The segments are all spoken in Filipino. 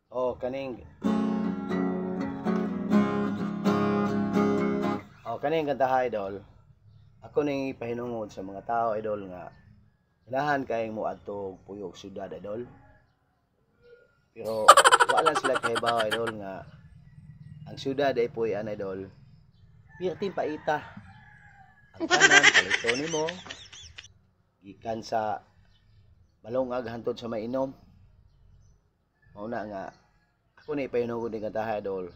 Oh, kaning kaning kanta idol. Ako ning ipahinungod sa mga tao idol nga ganahan kay mo adto puyog syudad idol. Pero wala sila kay bawo idol nga ang syudad ay puy-an idol. Pirting paita. Ang tanan palito nimo gikan sa balongag hantod sa mainom. Mauna nga ako ni ipahinungod ning kanta idol.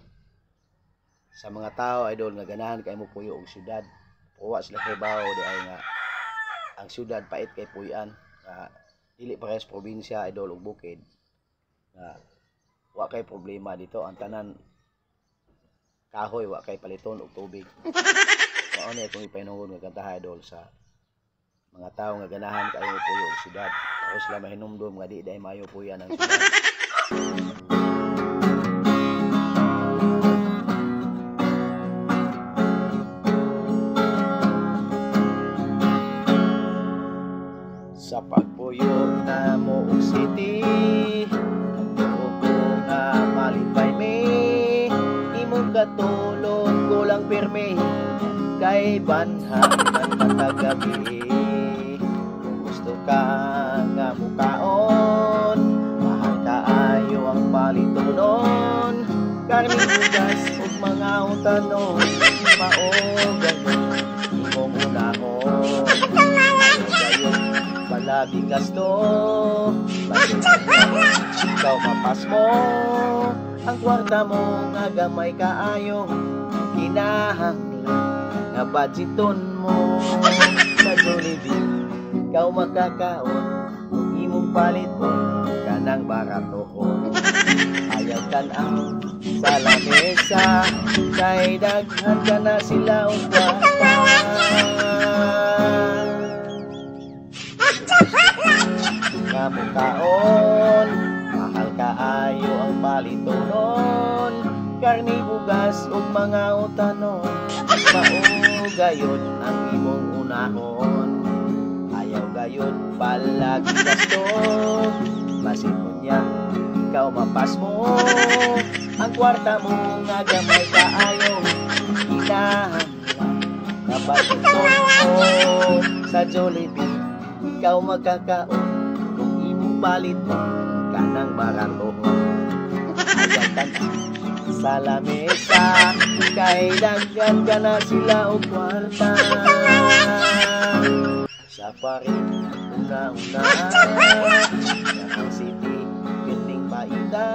Sa mga tao idol nga ganahan kay mo puyo og syudad. Puwa sila kay bawo di ay nga ang syudad pait kay puy-an nga dili parehas probinsya idol ug bukid. Nga wa kay problema dito ang tanan kahoy wa kay paliton og tubig. Mao ni akong ipahinungod nga kanta idol sa mga tao nga ganahan kay mo puyo og syudad. Ako sila mahinumdom nga di maayo puyan ang syudad. Sa pagpuyo na mo og city, ako nga malipay me, imong katulog ko lang pirme, kay banhang man matagabi. Kung gusto ka nga mukaon, mahal kaayo ang palitonon, karne bugas ug mga utanon, maogan imong unahon. Palagi gasto, ikaw mapas mo, ang kwarta mo nga gamay kaayo, kinahanglan nga budgeton mo. Sa Jollibee, ikaw makakaon, kung imong paliton, kanang baratohon. Ayaw ka na sa lamesa, kay daghan ka na sila o kwarta. Nga mukaon, mahal kaayo ang palitonon, karni bugas ug mga utanon, maugayod ang imong unahon. Ayaw gayod palagi gasto, masipon niya ikaw mapas mo, ang kwarta mo nga gamay kaayo, kinahanglan nga budgeton mo. Sa Jollibee ikaw magkakaon, kung imong paliton kanang baratohon. Ayaw ka na sa lamesa, kay daghan ka na sila o kwarta. Sa parin una-una, ang city piting paita,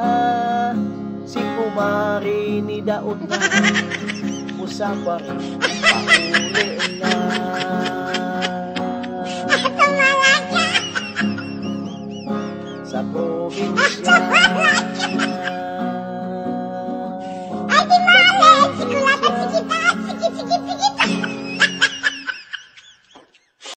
si kumari ni daot na, usa pa rin pauli na. Sa probinsya, ay di mali! Sige, sige, sige!